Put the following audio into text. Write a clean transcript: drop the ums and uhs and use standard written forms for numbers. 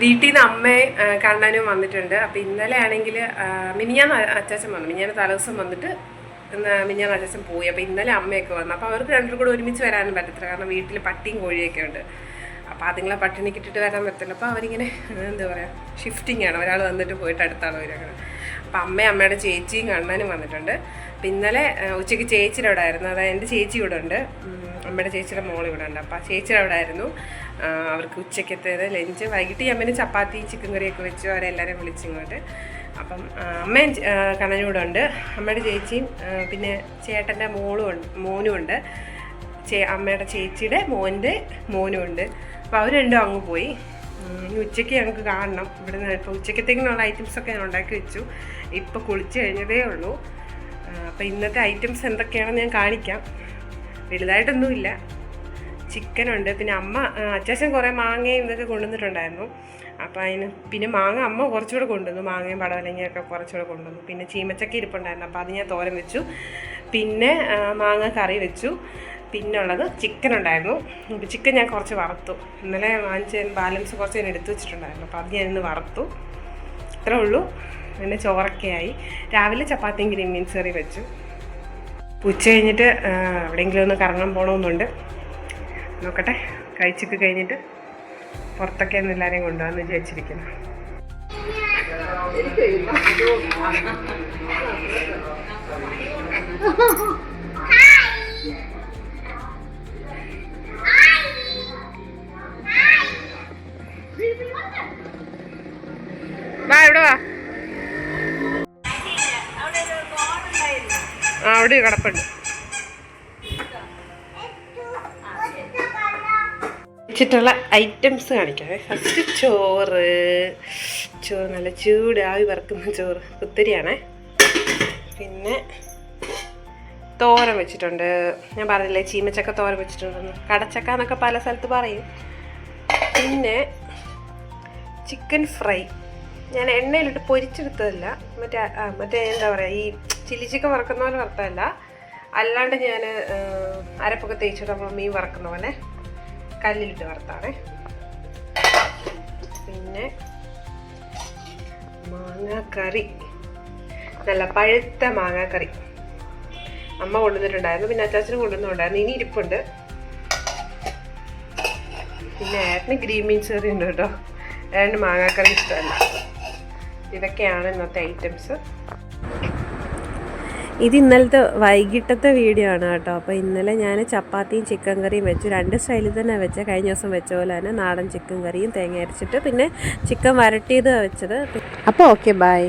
വീട്ടിൽ നിന്ന് അമ്മയും കണ്ണനും വന്നിട്ടുണ്ട്. അപ്പോൾ ഇന്നലെ ആണെങ്കിൽ മിനിഞ്ഞാന്ന് അച്ചാച്ചൻ വന്നു. മിനിഞ്ഞാന്ന് തലേദിവസം വന്നിട്ട് മിനിഞ്ഞാന്ന് അച്ചാച്ചൻ പോയി. അപ്പോൾ ഇന്നലെ അമ്മയൊക്കെ വന്നു. അപ്പോൾ അവർക്ക് രണ്ടും കൂടെ ഒരുമിച്ച് വരാനും പറ്റത്തില്ല, കാരണം വീട്ടിൽ പട്ടിയും കോഴിയൊക്കെ ഉണ്ട്. അപ്പോൾ അതുങ്ങളെ പട്ടിണിക്ക് ഇട്ടിട്ട് വരാൻ പറ്റില്ല. അപ്പോൾ അവരിങ്ങനെ എന്താ പറയുക, ഷിഫ്റ്റിംഗ് ആണ്, ഒരാൾ വന്നിട്ട് പോയിട്ട് അടുത്താണ് അവരങ്ങനെ. അപ്പോൾ അമ്മയുടെ ചേച്ചിയും കണ്ണനും വന്നിട്ടുണ്ട്. അപ്പോൾ ഇന്നലെ ഉച്ചയ്ക്ക് ചേച്ചിയുടെ അവിടെ ആയിരുന്നു, അതായത് എൻ്റെ ചേച്ചി ഇവിടെ ഉണ്ട്, അമ്മയുടെ ചേച്ചിയുടെ മോൾ ഇവിടെ ഉണ്ട്. അപ്പോൾ ആ ചേച്ചിയുടെ അവിടെ ആയിരുന്നു അവർക്ക് ഉച്ചയ്ക്കത്തേത് ലഞ്ച്. വൈകിട്ട് അമ്മേനെ ചപ്പാത്തിയും ചിക്കൻ കറിയൊക്കെ വെച്ചു, അവരെല്ലാവരെയും വിളിച്ചിങ്ങോട്ട്. അപ്പം അമ്മയും കണ്ണനും ഇവിടെ ഉണ്ട്, അമ്മയുടെ ചേച്ചിയും പിന്നെ ചേട്ടൻ്റെ മോനും ഉണ്ട്, അമ്മയുടെ ചേച്ചിയുടെ മോനും ഉണ്ട്. അപ്പോൾ അവർ രണ്ടും അങ്ങ് പോയി. ഇനി ഉച്ചയ്ക്ക് ഞങ്ങൾക്ക് കാണണം ഇവിടെ നിന്ന്. ഇപ്പോൾ ഉച്ചയ്ക്കത്തേക്കിനുള്ള ഐറ്റംസൊക്കെ ഞാൻ ഉണ്ടാക്കി വെച്ചു, ഇപ്പോൾ കുളിച്ച് കഴിഞ്ഞതേ ഉള്ളൂ. അപ്പോൾ ഇന്നത്തെ ഐറ്റംസ് എന്തൊക്കെയാണെന്ന് ഞാൻ കാണിക്കാം. വലുതായിട്ടൊന്നുമില്ല, ചിക്കനുണ്ട്, പിന്നെ അച്ചാച്ചൻ കുറേ മാങ്ങയും ഇതൊക്കെ കൊണ്ടുവന്നിട്ടുണ്ടായിരുന്നു. അപ്പോൾ അതിന് പിന്നെ മാങ്ങ അമ്മ കുറച്ചുകൂടെ കൊണ്ടുവന്നു, മാങ്ങയും പടവലങ്ങയൊക്കെ കുറച്ചുകൂടെ കൊണ്ടുവന്നു. പിന്നെ ചീമച്ചക്ക ഇരിപ്പുണ്ടായിരുന്നു, അപ്പോൾ അത് ഞാൻ തോരൻ വെച്ചു. പിന്നെ മാങ്ങ കറി വെച്ചു. പിന്നെ ഉള്ളത് ചിക്കൻ ഉണ്ടായിരുന്നു. അപ്പോൾ ചിക്കൻ ഞാൻ കുറച്ച് വറുത്തു, ഇന്നലെ വാങ്ങിച്ച ബാലൻസ് കുറച്ച് ഞാൻ എടുത്തു വെച്ചിട്ടുണ്ടായിരുന്നു, അപ്പോൾ അത് ഞാൻ ഇന്ന് വറുത്തു. ഇത്രേ ഉള്ളൂ. പിന്നെ ചോറൊക്കെയായി. രാവിലെ ചപ്പാത്തിയും ഗ്രീൻ ബീൻസ് കറി വെച്ചു. ഉച്ച കഴിഞ്ഞിട്ട് എവിടെയെങ്കിലും ഒന്ന് കറങ്ങാൻ പോകണമെന്നുണ്ട്, നോക്കട്ടെ. കഴിച്ചൊക്കെ കഴിഞ്ഞിട്ട് പുറത്തൊക്കെ ഒന്ന് എല്ലാവരെയും കൊണ്ടുപോകാമെന്ന് വിചാരിച്ചിരിക്കുന്നു. വാ ഇവിടെ വാ. അവിടെ കിടപ്പുണ്ട്. വെച്ചിട്ടുള്ള ഐറ്റംസ് കാണിക്കാം. ഫസ്റ്റ് ചോറ് നല്ല ചൂട് ആവി വറക്കുന്ന ചോറ്, കുത്തരിയാണേ. പിന്നെ തോരൻ വെച്ചിട്ടുണ്ട്, ഞാൻ പറഞ്ഞില്ലേ ചീമച്ചക്ക തോരൻ വെച്ചിട്ടുണ്ടെന്ന്, കടച്ചക്ക എന്നൊക്കെ പല സ്ഥലത്ത് പറയും. പിന്നെ ചിക്കൻ ഫ്രൈ ഞാൻ എണ്ണയിലിട്ട് പൊരിച്ചെടുത്തതല്ല, മറ്റേ എന്താ പറയുക, ഈ ചില്ലി ചിക്കൻ വറക്കുന്ന പോലെ വറുത്തതല്ല, അല്ലാണ്ട് ഞാൻ അരപ്പൊക്കെ തേച്ചിട്ട് നമ്മൾ മീൻ വറക്കുന്ന പോലെ കല്ലിലിട്ട് വറുത്താണ്. പിന്നെ മാങ്ങാക്കറി, നല്ല പഴുത്ത മാങ്ങാക്കറി അമ്മ കൊണ്ടുവന്നിട്ടുണ്ടായിരുന്നു, പിന്നെ അച്ചാച്ചനും കൊണ്ടുവന്നിട്ടുണ്ടായിരുന്നു, ഇനി ഇരിപ്പുണ്ട്. പിന്നെ ഏട്ടന് ഗ്രീൻ ബീൻസ് കറി ഉണ്ട് കേട്ടോ, ഏട്ടന് മാങ്ങാക്കറി ഇഷ്ടമല്ല. ഇതൊക്കെയാണ് ഇന്നത്തെ ഐറ്റംസ്. ഇത് ഇന്നലത്തെ വൈകിട്ടത്തെ വീഡിയോ ആണ് കേട്ടോ. അപ്പോൾ ഇന്നലെ ഞാൻ ചപ്പാത്തിയും ചിക്കൻ കറിയും വെച്ചു, 2 സ്റ്റൈലിൽ തന്നെ വെച്ചത്. കഴിഞ്ഞ ദിവസം വെച്ച പോലെ തന്നെ നാടൻ ചിക്കൻ കറിയും തേങ്ങ അരച്ചിട്ട്, പിന്നെ ചിക്കൻ വരട്ടിയത് വെച്ചത്. അപ്പോൾ ഓക്കെ, ബൈ.